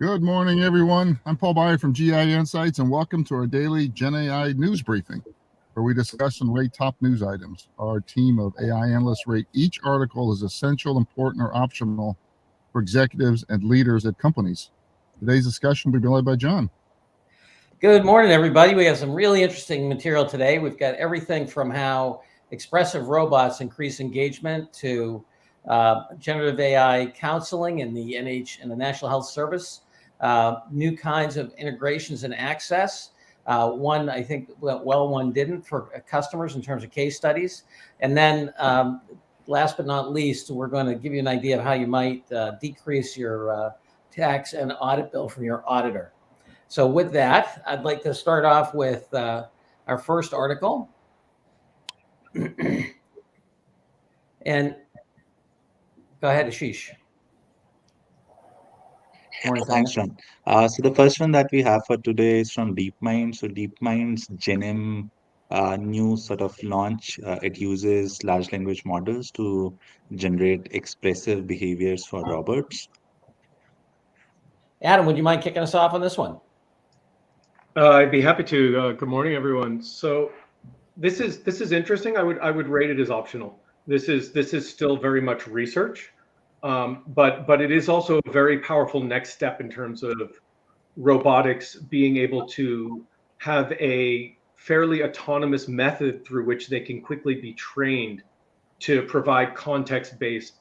Good morning, everyone. I'm Paul Byer from GAI Insights, and welcome to our daily GenAI News Briefing, where we discuss and rate top news items. Our team of AI analysts rate each article as essential, important, or optional for executives and leaders at companies. Today's discussion will be led by John. Good morning, everybody. We have some really interesting material today. We've got everything from how expressive robots increase engagement to generative AI counseling in the National Health Service, new kinds of integrations and access. One I think went well, one didn't for customers in terms of case studies. And then last but not least, we're going to give you an idea of how you might decrease your tax and audit bill from your auditor. So with that, I'd like to start off with our first article. And go ahead, Ashish. Morning, thanks, John. So the first one that we have for today is from DeepMind. So DeepMind's GenAI new sort of launch, it uses large language models to generate expressive behaviors for robots. Adam, would you mind kicking us off on this one? I'd be happy to. Good morning, everyone. So this is interesting. I would rate it as optional. This is still very much research, but it is also a very powerful next step in terms of robotics being able to have a fairly autonomous method through which they can quickly be trained to provide context-based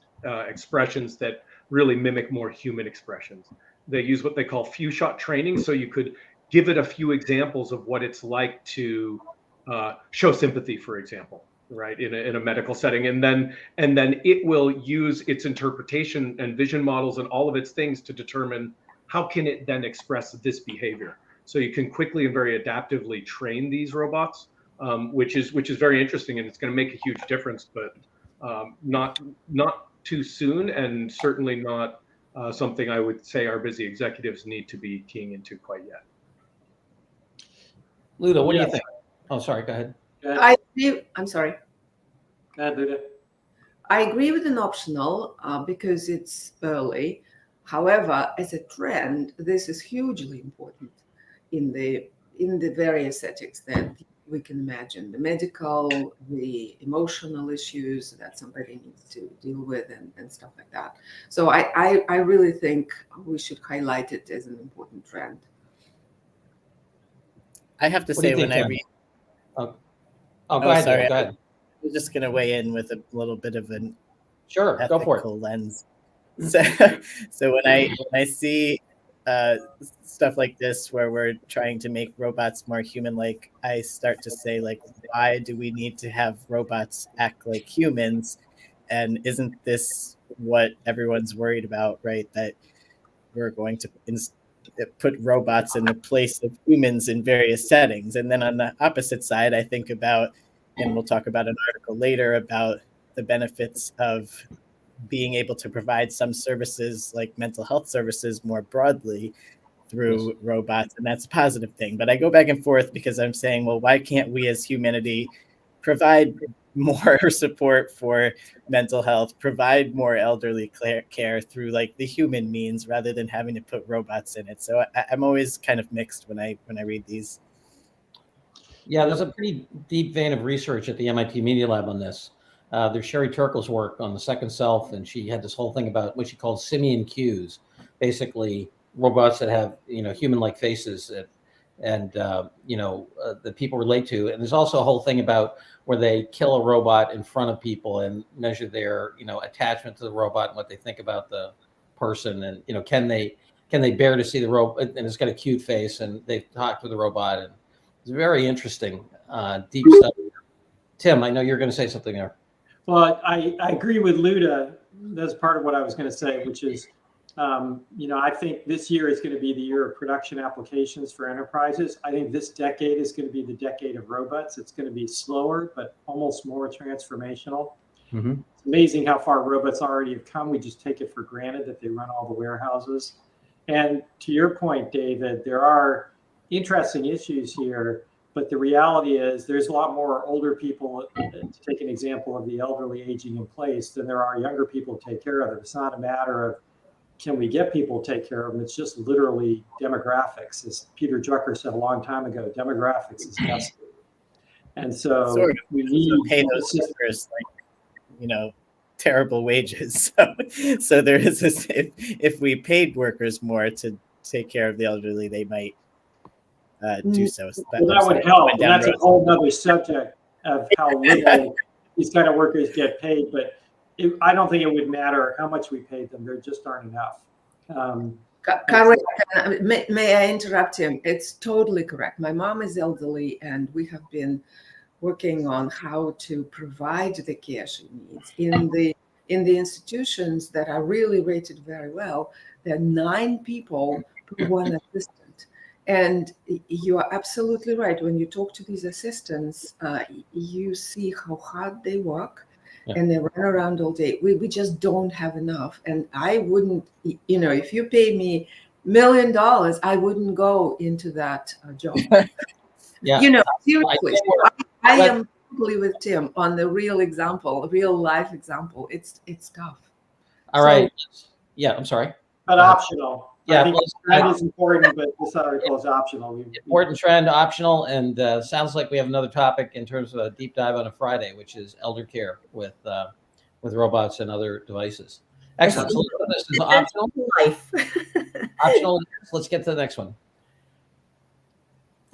expressions that really mimic more human expressions. They use what they call few-shot training, so you could give it a few examples of what it's like to show sympathy, for example, right, in a medical setting, and then it will use its interpretation and vision models and all of its things to determine how can it then express this behavior. So you can quickly and very adaptively train these robots, which is very interesting, and it's going to make a huge difference, but not too soon, and certainly not something I would say our busy executives need to be keying into quite yet. Luda, what do you think? Oh, sorry, go ahead. I'm sorry. Go ahead, Luda. I agree with an optional because it's early. However, as a trend, this is hugely important in the various settings that we can imagine: the medical, the emotional issues that somebody needs to deal with, and stuff like that. So I really think we should highlight it as an important trend. I have to say, when I read, go ahead. Sorry, Go ahead. I'm just going to weigh in with a little bit of an ethical go for it. Lens. So when I see stuff like this, where we're trying to make robots more human-like, I start to say, like, why do we need to have robots act like humans? And isn't this what everyone's worried about, right? That we're going to put robots in the place of humans in various settings. And then on the opposite side, I think about, and we'll talk about an article later about the benefits of being able to provide some services like mental health services more broadly through robots. And that's a positive thing. But I go back and forth because I'm saying, well, why can't we as humanity provide more support for mental health, provide more elderly care through like the human means rather than having to put robots in it? So I'm always kind of mixed when I read these. Yeah, there's a pretty deep vein of research at the MIT Media Lab on this. There's Sherry Turkle's work on the second self, and she had this whole thing about what she called simian cues, basically robots that have human-like faces that people relate to. And there's also a whole thing about where they kill a robot in front of people and measure their attachment to the robot and what they think about the person, and can they bear to see the robot, and it's got a cute face, and they talk to the robot, and it's very interesting, deep study. Tim, I know you're going to say something there. Well, I agree with Luda. That's part of what I was going to say, which is, I think this year is going to be the year of production applications for enterprises. I think this decade is going to be the decade of robots. It's going to be slower, but almost more transformational. Mm-hmm. It's amazing how far robots already have come. We just take it for granted that they run all the warehouses. And to your point, David, there are interesting issues here. But the reality is there's a lot more older people, to take an example of the elderly aging in place, than there are younger people to take care of them. It's not a matter of can we get people to take care of them? It's just literally demographics. As Peter Drucker said a long time ago, demographics is destiny. And so Sort of. we need pay those workers terrible wages. So there is this, if we paid workers more to take care of the elderly, they might do so. Well, that would help. And that's a whole other subject of how little these kind of workers get paid. But I don't think it would matter how much we paid them. There just aren't enough. Curate, may I interrupt him? It's totally correct. My mom is elderly, and we have been working on how to provide the care she needs in the institutions that are really rated very well. There are 9 people per 1 assistant, and you are absolutely right. When you talk to these assistants, you see how hard they work. Yeah. And they run around all day. We just don't have enough. And I wouldn't, if you pay me $1 million, I wouldn't go into that job. Yeah. Seriously, I am totally with Tim on the real life example. It's tough. All right. Yeah, I'm sorry. But optional. Yeah, I think trend is important, but this article is optional. Important trend, optional, and sounds like we have another topic in terms of a deep dive on a Friday, which is elder care with robots and other devices. Excellent. So this is optional. Life. Optional. Let's get to the next one.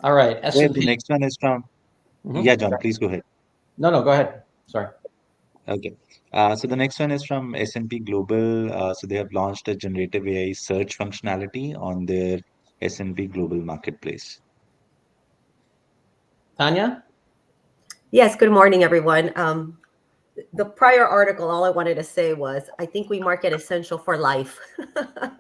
All right. The next one is from. Yeah, John, please go ahead. No, go ahead. Sorry. Okay. So the next one is from S&P Global. So they have launched a generative AI search functionality on their S&P Global marketplace. Tanya? Yes, good morning, everyone. The prior article, all I wanted to say was, I think we mark it essential for life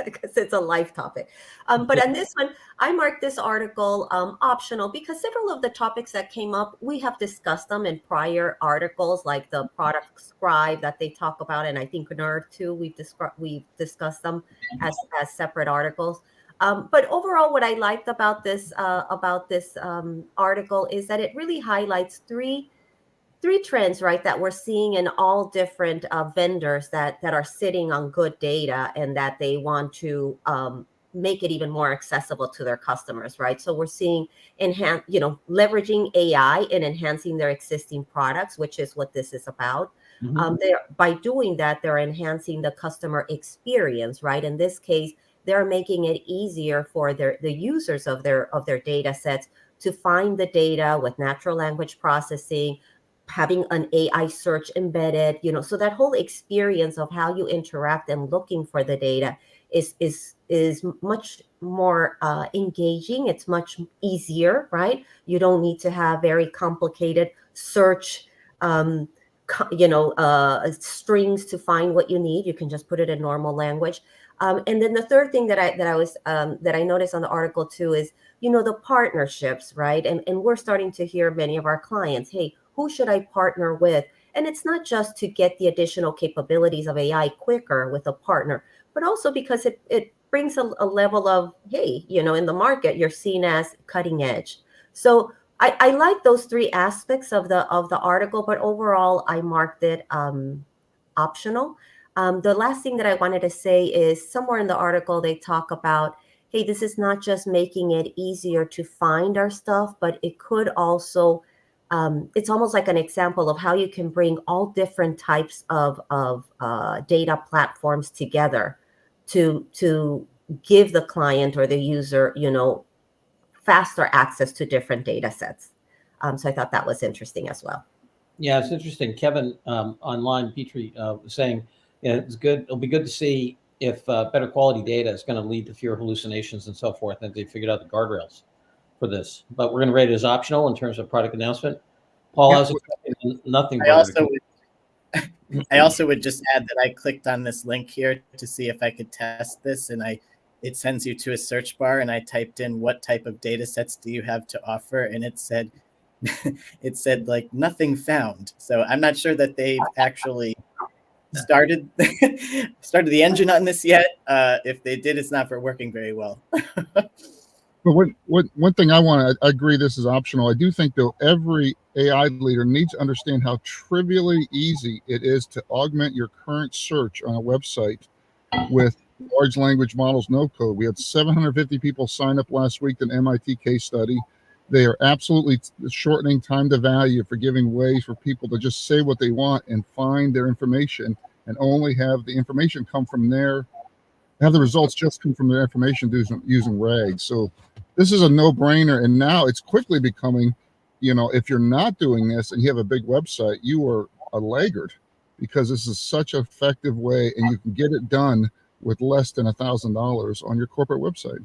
because it's a life topic. But on this one, I marked this article optional because several of the topics that came up, we have discussed them in prior articles, like the product scribe that they talk about, and I think NERD too. We've discussed them as separate articles. But overall, what I liked about this article is that it really highlights three trends, right, that we're seeing in all different vendors that are sitting on good data and that they want to make it even more accessible to their customers, right? So we're seeing leveraging AI and enhancing their existing products, which is what this is about. Mm-hmm. By doing that, they're enhancing the customer experience, right? In this case, they're making it easier for the users of their data sets to find the data with natural language processing, having an AI search embedded, so that whole experience of how you interact and looking for the data is much more engaging. It's much easier, right? You don't need to have very complicated search, strings to find what you need. You can just put it in normal language. And then the third thing that I noticed on the article too is, the partnerships, right? And we're starting to hear many of our clients, hey, who should I partner with? And it's not just to get the additional capabilities of AI quicker with a partner, but also because it brings a level of, hey, in the market, you're seen as cutting edge. So I like those 3 aspects of the article, but overall, I marked it optional. The last thing that I wanted to say is somewhere in the article, they talk about, hey, this is not just making it easier to find our stuff, but it could also it's almost like an example of how you can bring all different types of data platforms together to give the client or the user, faster access to different data sets. So I thought that was interesting as well. Yeah, it's interesting. Kevin online, Petrie, was saying, it's good. It'll be good to see if better quality data is going to lead to fewer hallucinations and so forth, and they figured out the guardrails for this. But we're going to rate it as optional in terms of product announcement. Paul, I was expecting nothing. I also would just add that I clicked on this link here to see if I could test this, and it sends you to a search bar, and I typed in what type of data sets do you have to offer, and it said like nothing found. So I'm not sure that they've actually started the engine on this yet. If they did, it's not working very well. But one thing I agree this is optional. I do think, though, every AI leader needs to understand how trivially easy it is to augment your current search on a website with large language models, no code. We had 750 people sign up last week to an MIT case study. They are absolutely shortening time to value for giving ways for people to just say what they want and find their information and only have the information come from there, have the results just come from their information using RAG. So this is a no-brainer. And now it's quickly becoming, if you're not doing this and you have a big website, you are a laggard, because this is such an effective way and you can get it done with less than $1,000 on your corporate website.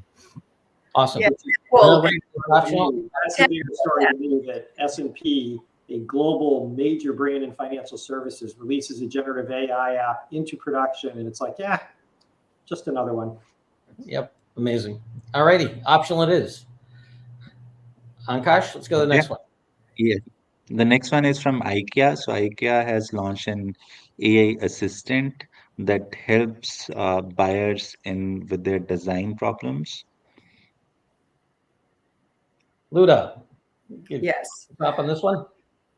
Awesome. Yes. Well, That's a big story to me that S&P, a global major brand in financial services, releases a generative AI app into production, and it's like, yeah, just another one. Yep. Amazing. All righty. Optional it is. Ankash, let's go to the next one. Yeah. The next one is from IKEA. So IKEA has launched an AI assistant that helps buyers with their design problems. Luda. yes. Top on this one.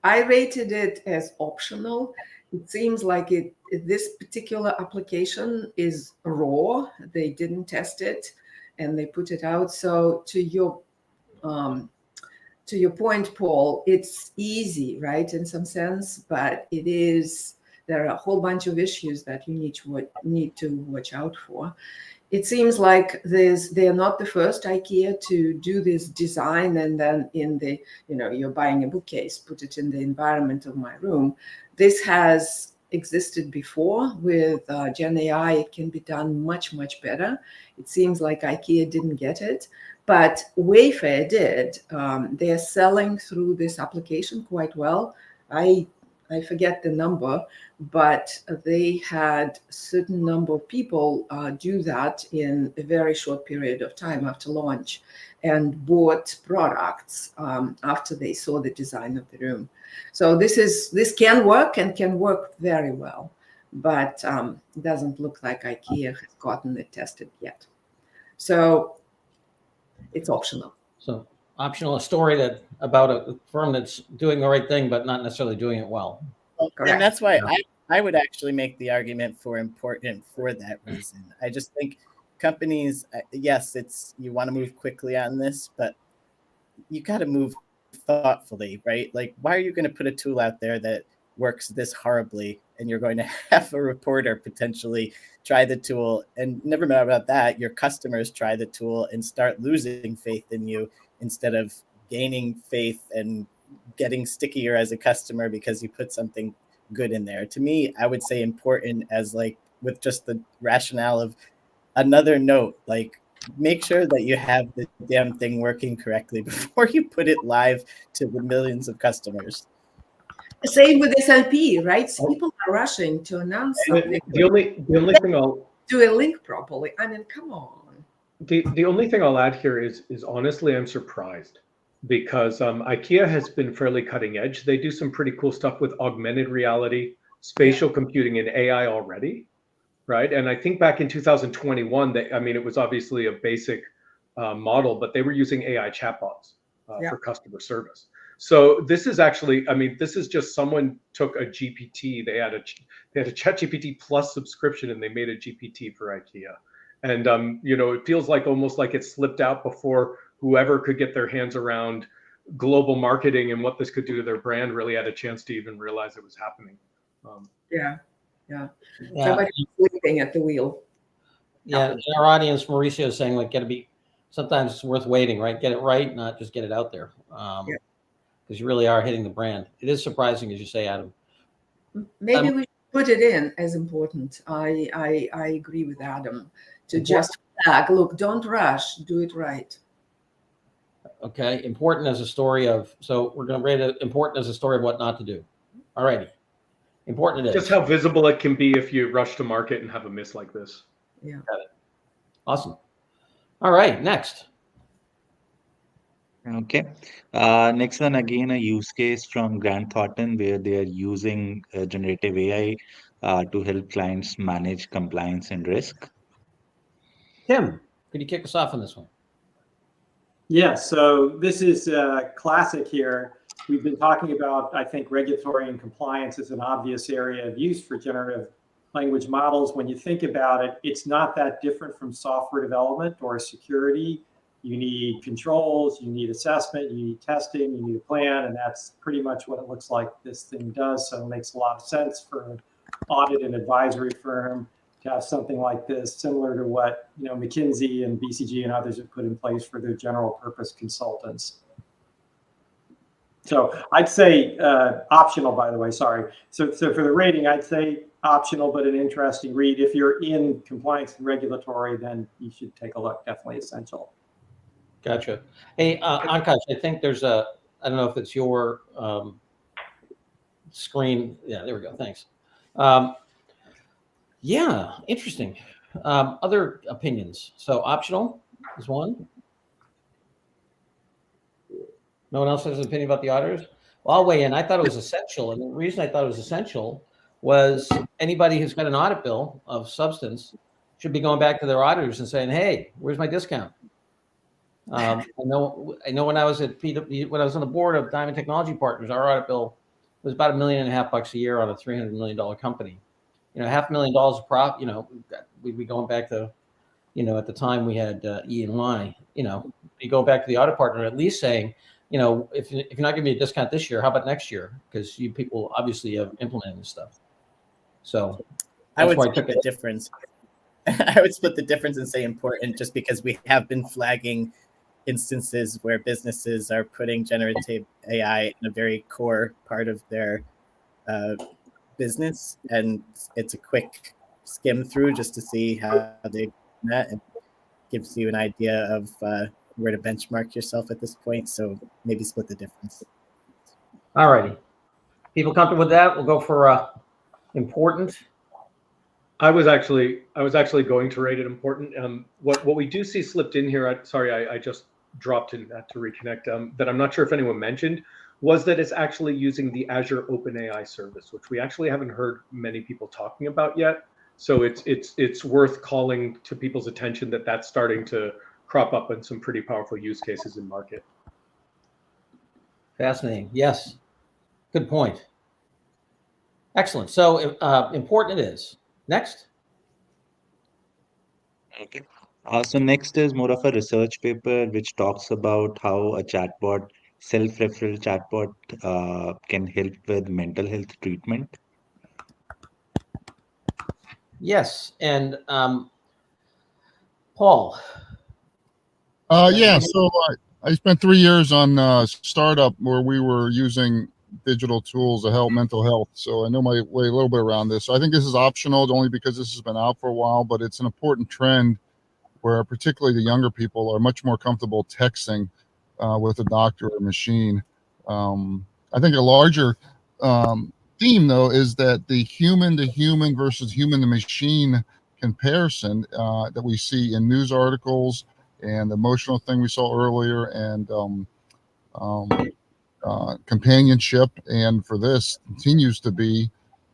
I rated it as optional. It seems like this particular application is raw. They didn't test it and they put it out. So to your point, Paul, it's easy, right, in some sense, but there are a whole bunch of issues that you need to watch out for. It seems like they're not the first IKEA to do this design and then you're buying a bookcase, put it in the environment of my room. This has existed before with GenAI. It can be done much, much better. It seems like IKEA didn't get it, but Wayfair did. They're selling through this application quite well. I forget the number, but they had a certain number of people do that in a very short period of time after launch and bought products after they saw the design of the room. So this can work and can work very well, but it doesn't look like IKEA has gotten it tested yet. So it's optional. So optional, a story about a firm that's doing the right thing, but not necessarily doing it well. And that's why I would actually make the argument for important for that reason. I just think companies, yes, you want to move quickly on this, but you got to move thoughtfully, right? Like, why are you going to put a tool out there that works this horribly and you're going to have a reporter potentially try the tool, and never mind about that, your customers try the tool and start losing faith in you instead of gaining faith and getting stickier as a customer because you put something good in there. To me, I would say important as like with just the rationale of another note, like make sure that you have the damn thing working correctly before you put it live to the millions of customers. Same with SLP, right? So people are rushing to announce something. The only thing I'll do a link properly. I mean, come on. The only thing I'll add here is honestly, I'm surprised because IKEA has been fairly cutting edge. They do some pretty cool stuff with augmented reality, spatial computing, and AI already, right? And I think back in 2021, it was obviously a basic model, but they were using AI chatbots for customer service. So this is actually, this is just someone took a GPT. They had a ChatGPT Plus subscription, and they made a GPT for IKEA. And it feels like almost like it slipped out before whoever could get their hands around global marketing and what this could do to their brand really had a chance to even realize it was happening. Somebody sleeping at the wheel. Yeah, in our audience, Mauricio is saying like, sometimes it's worth waiting, right? Get it right, not just get it out there. Because you really are hitting the brand. It is surprising, as you say, Adam. Maybe we should put it in as important. I agree with Adam to just flag, look, don't rush, do it right. Okay, important as a story of, so we're going to rate it important as a story of what not to do. All righty. Important it is. Just how visible it can be if you rush to market and have a miss like this. Yeah. Got it. Awesome. All right, next. Okay. Next one, again, a use case from Grant Thornton where they are using generative AI to help clients manage compliance and risk. Tim, could you kick us off on this one? Yeah, so this is a classic here. We've been talking about, I think, regulatory and compliance is an obvious area of use for generative language models, when you think about it, it's not that different from software development or security. You need controls, you need assessment, you need testing, you need a plan, and that's pretty much what it looks like this thing does. So it makes a lot of sense for an audit and advisory firm to have something like this, similar to what McKinsey and BCG and others have put in place for their general purpose consultants. So I'd say optional, by the way, sorry. So for the rating, I'd say optional, but an interesting read. If you're in compliance and regulatory, then you should take a look, definitely essential. Gotcha. Hey, Ankash, I think there's I don't know if it's your screen. Yeah, there we go. Thanks. Yeah, interesting. Other opinions. So optional is one. No one else has an opinion about the auditors? Well, I'll weigh in. I thought it was essential. And the reason I thought it was essential was anybody who's got an audit bill of substance should be going back to their auditors and saying, hey, where's my discount? I know when I was at when I was on the board of Diamond Technology Partners, our audit bill was about $1.5 million a year on a $300 million company. $500,000 of prop, we'd be going back to, at the time we had E&Y, you go back to the audit partner, at least saying, if you're not giving me a discount this year, how about next year? Because you people obviously have implemented this stuff. So I would split the difference. I would split the difference and say important, just because we have been flagging instances where businesses are putting generative AI in a very core part of their business, and it's a quick skim through just to see how they do that, and gives you an idea of where to benchmark yourself at this point. So maybe split the difference. All righty. People comfortable with that? We'll go for important. I was actually going to rate it important. What we do see slipped in here, I just dropped in that to reconnect, that I'm not sure if anyone mentioned, was that it's actually using the Azure OpenAI service, which we actually haven't heard many people talking about yet. So it's worth calling to people's attention that that's starting to crop up in some pretty powerful use cases in market. Fascinating. Yes. Good point. Excellent. So important it is. Next. Okay. So next is more of a research paper which talks about how a chatbot, self-referral chatbot, can help with mental health treatment. Yes. And Paul. Yeah. So I spent 3 years on a startup where we were using digital tools to help mental health. So I know my way a little bit around this. So I think this is optional only because this has been out for a while, but it's an important trend where particularly the younger people are much more comfortable texting with a doctor or machine. I think a larger theme, though, is that the human to human versus human to machine comparison that we see in news articles and the emotional thing we saw earlier, and companionship, and for this continues to be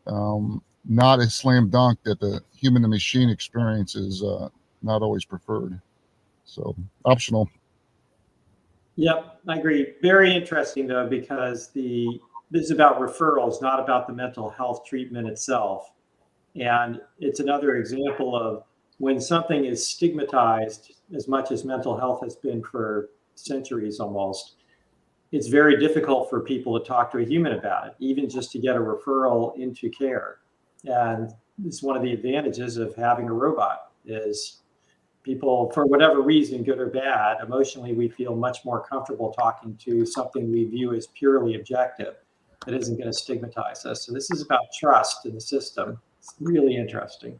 not a slam dunk that the human to machine experience is not always preferred. So optional. Yep, I agree. Very interesting though, because this is about referrals, not about the mental health treatment itself. And it's another example of when something is stigmatized as much as mental health has been for centuries almost, it's very difficult for people to talk to a human about it, even just to get a referral into care. And it's one of the advantages of having a robot is people, for whatever reason, good or bad, emotionally, we feel much more comfortable talking to something we view as purely objective that isn't going to stigmatize us. So this is about trust in the system. It's really interesting.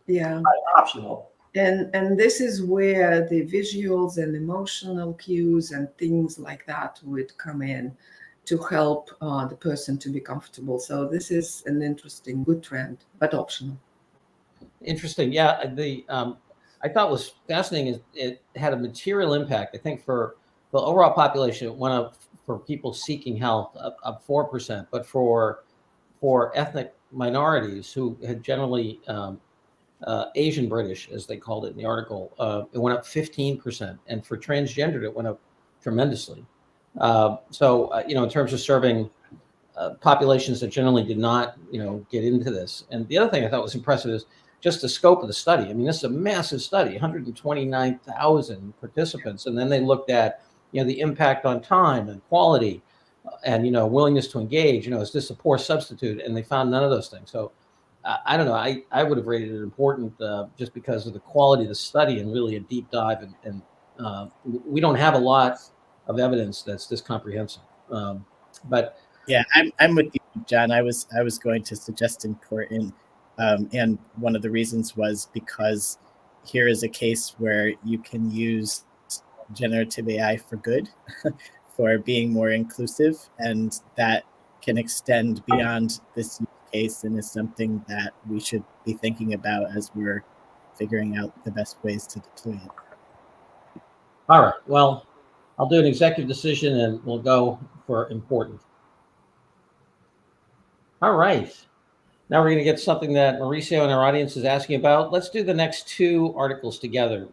Yeah. Optional. And this is where the visuals and emotional cues and things like that would come in to help the person to be comfortable. So this is an interesting, good trend, but optional. Interesting. Yeah. I thought was fascinating is it had a material impact. I think for the overall population, it went up for people seeking health up 4%, but for ethnic minorities who had generally Asian British, as they called it in the article, it went up 15%, and for transgendered, it went up tremendously. So in terms of serving populations that generally did not, get into this. And the other thing I thought was impressive is just the scope of the study. I mean, this is a massive study, 129,000 participants. And then they looked at, the impact on time and quality and, willingness to engage, is this a poor substitute? And they found none of those things. So I don't know. I would have rated it important just because of the quality of the study and really a deep dive. And we don't have a lot of evidence that's this comprehensive. But yeah, I'm with you, John. I was going to suggest important, and one of the reasons was because here is a case where you can use generative AI for good, for being more inclusive, and that can extend beyond this use case and is something that we should be thinking about as we're figuring out the best ways to deploy it. All right. Well, I'll do an executive decision and we'll go for important. All right. Now we're going to get something that Mauricio and our audience is asking about. Let's do the next two articles together.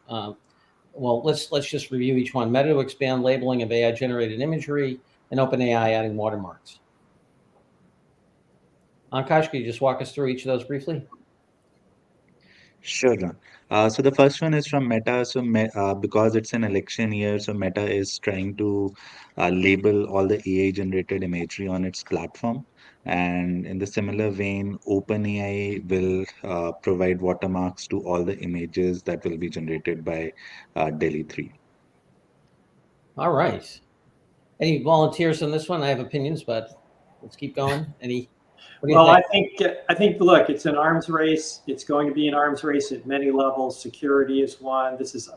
Well, let's just review each one. Meta to expand labeling of AI-generated imagery and OpenAI adding watermarks. Ankash, could you just walk us through each of those briefly? Sure, John. So the first one is from Meta. So because it's an election year, so Meta is trying to label all the AI-generated imagery on its platform. And in the similar vein, OpenAI will provide watermarks to all the images that will be generated by Delhi 3. All right. Any volunteers on this one? I have opinions, but let's keep going. Well, I think, look, it's an arms race. It's going to be an arms race at many levels. Security is one. This is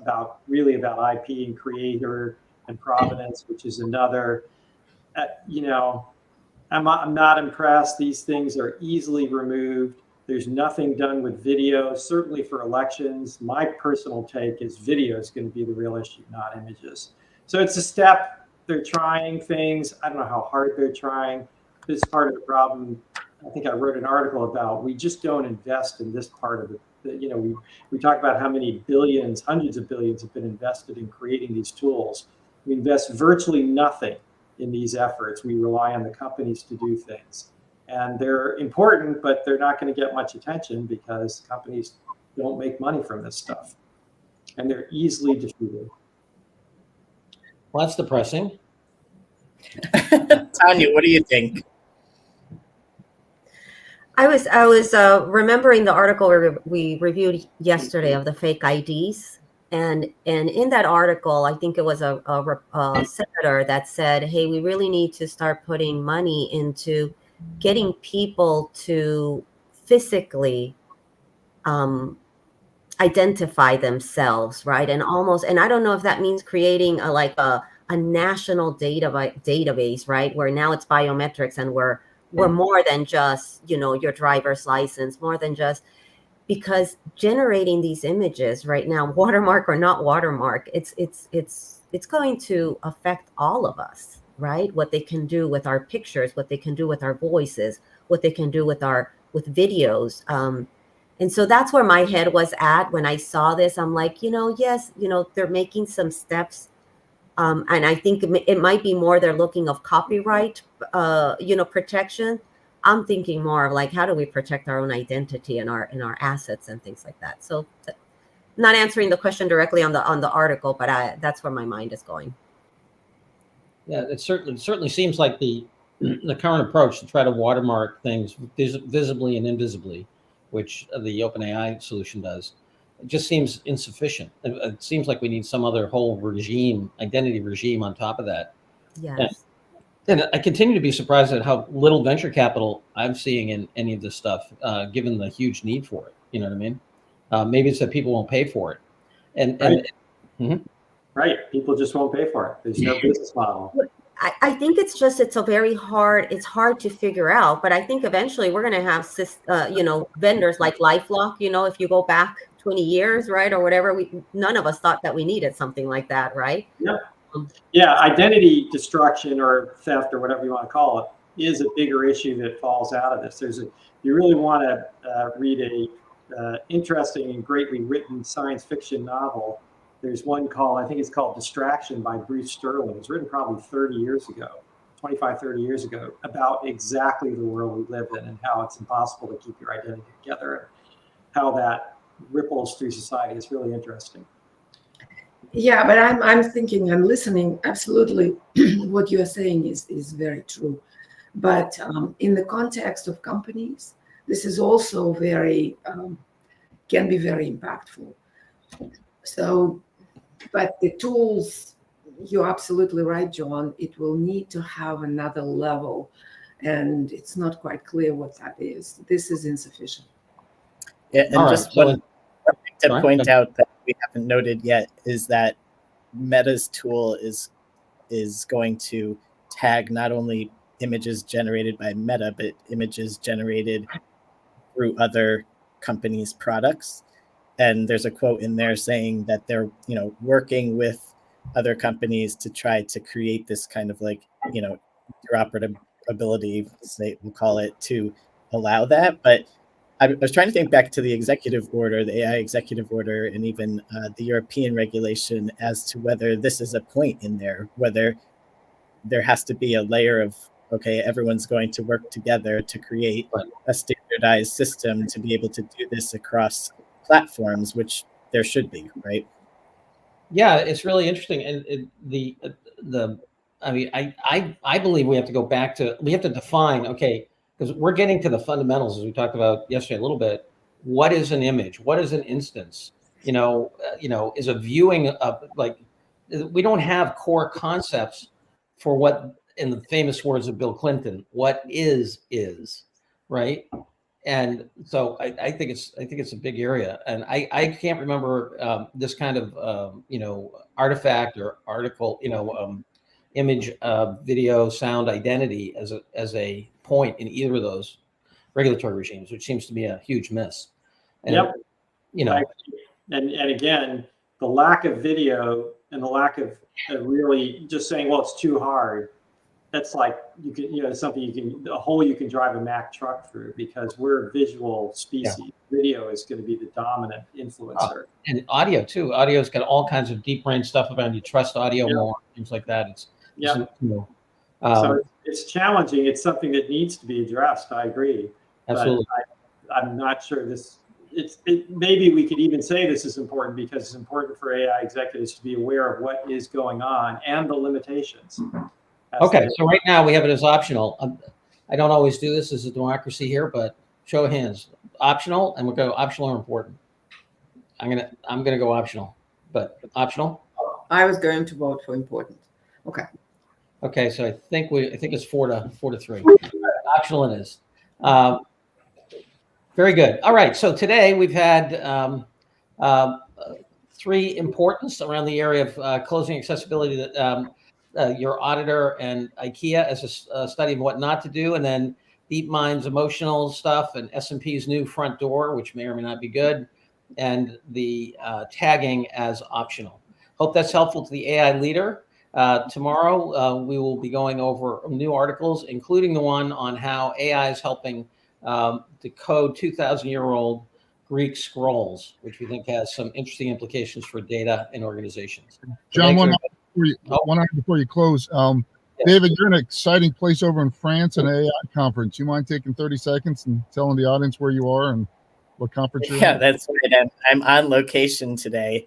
really about IP and creator and provenance, which is another. I'm not impressed. These things are easily removed. There's nothing done with video, certainly for elections. My personal take is video is going to be the real issue, not images. So it's a step. They're trying things. I don't know how hard they're trying. This is part of the problem. I think I wrote an article about we just don't invest in this part of it. We talk about how many billions, hundreds of billions have been invested in creating these tools. We invest virtually nothing in these efforts. We rely on the companies to do things. And they're important, but they're not going to get much attention because companies don't make money from this stuff. And they're easily defeated. Well, that's depressing. Tanya, what do you think? I was remembering the article we reviewed yesterday of the fake IDs, and in that article, I think it was a senator that said, "Hey, we really need to start putting money into getting people to physically identify themselves, right? And I don't know if that means creating a national database, right? Where now it's biometrics and we're more than just, your driver's license, more than just, because generating these images right now, watermark or not watermark, it's going to affect all of us, right? What they can do with our pictures, what they can do with our voices, what they can do with videos. And so that's where my head was at when I saw this. I'm like, yes, they're making some steps. And I think it might be more they're looking of copyright, protection. I'm thinking more of like, how do we protect our own identity and our assets and things like that. So not answering the question directly on the article, but that's where my mind is going. Yeah, it certainly seems like the current approach to try to watermark things visibly and invisibly, which the OpenAI solution does, it just seems insufficient. It seems like we need some other whole identity regime on top of that. Yes. And I continue to be surprised at how little venture capital I'm seeing in any of this stuff, given the huge need for it. You know what I mean? Maybe it's that people won't pay for it. Right. People just won't pay for it. There's no business model. I think it's hard to figure out, but I think eventually we're going to have, vendors like LifeLock, if you go back 20 years, right, or whatever, none of us thought that we needed something like that, right? Yeah. Yeah, identity destruction or theft or whatever you want to call it is a bigger issue that falls out of this. You really want to read a interesting and greatly written science fiction novel. There's one I think it's called Distraction by Bruce Sterling. It's written probably 30 years ago. 25, 30 years ago about exactly the world we live in and how it's impossible to keep your identity together and how that ripples through society. Is really interesting. Yeah, but I'm thinking, I'm listening. Absolutely, what you are saying is very true. But in the context of companies, this is also very can be very impactful. So, but the tools, you're absolutely right, John. It will need to have another level, and it's not quite clear what that is. This is insufficient. Yeah, and All just right, one thing to Sorry? point out that we haven't noted yet is that Meta's tool is going to tag not only images generated by Meta, but images generated through other companies' products. And there's a quote in there saying that they're, working with other companies to try to create this kind of like, interoperability, say we'll call it, to allow that. But I was trying to think back to the executive order, the AI executive order, and even the European regulation as to whether this is a point in there, whether there has to be a layer of, okay, everyone's going to work together to create a standardized system to be able to do this across platforms, which there should be, right? Yeah, it's really interesting, and I mean, I believe we have to define, okay, because we're getting to the fundamentals as we talked about yesterday a little bit. What is an image? What is an instance? Is a viewing of, like, we don't have core concepts for what, in the famous words of Bill Clinton, what is, right? And so I think it's a big area, and I can't remember this kind of artifact or article, image, video, sound identity as a point in either of those regulatory regimes, which seems to be a huge miss. And, Yep. Right. And again, the lack of video and the lack of really just saying, well, it's too hard. That's like, something a hole you can drive a Mack truck through, because we're a visual species. Yeah. Video is going to be the dominant influencer. And audio too. Audio's got all kinds of deep brain stuff about you trust audio more, things like that. So it's challenging. It's something that needs to be addressed. I agree. Absolutely. But I'm not sure maybe we could even say this is important because it's important for AI executives to be aware of what is going on and the limitations. Okay, so right now we have it as optional. I don't always do this as a democracy here, but show of hands, optional, and we'll go optional or important. I'm gonna go optional, but optional. I was going to vote for important. Okay. Okay, so I think it's 4-3. Optional it is. Very good. All right. So today we've had three importance around the area of closing accessibility. That your auditor and IKEA as a study of what not to do, and then DeepMind's emotional stuff and S&P's new front door, which may or may not be good, and the tagging as optional. Hope that's helpful to the AI leader. Tomorrow we will be going over new articles, including the one on how AI is helping decode 2,000-year-old Greek scrolls, which we think has some interesting implications for data and organizations. John, one item before you close. David, you're in an exciting place over in France, an AI conference. You mind taking 30 seconds and telling the audience where you are and what conference you're in? Yeah, that's right. I'm on location today.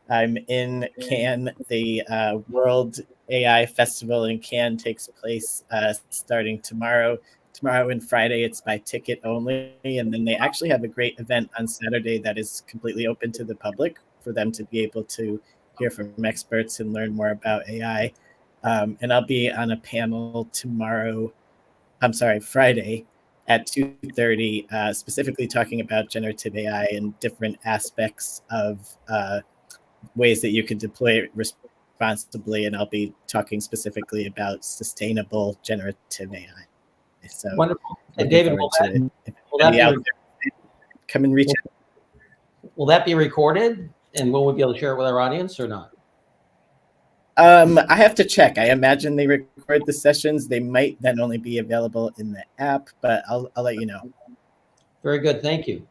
I'm in Cannes. The World AI Festival in Cannes takes place starting tomorrow. Tomorrow and Friday, it's by ticket only. And then they actually have a great event on Saturday that is completely open to the public for them to be able to hear from experts and learn more about AI. And I'll be on a panel Friday at 2:30, specifically talking about generative AI and different aspects of ways that you can deploy it responsibly. And I'll be talking specifically about sustainable generative AI. So wonderful. And David, will come and reach out. Will that be recorded? And will we be able to share it with our audience or not? I have to check. I imagine they record the sessions. They might then only be available in the app, but I'll let you know. Very good. Thank you.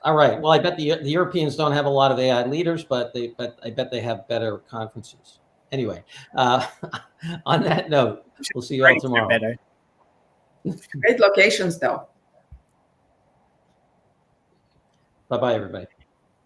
All right. Well, I bet the Europeans don't have a lot of AI leaders, but I bet they have better conferences. Anyway, on that note, we'll see you all tomorrow. Better. Great locations, though. Bye-bye, everybody.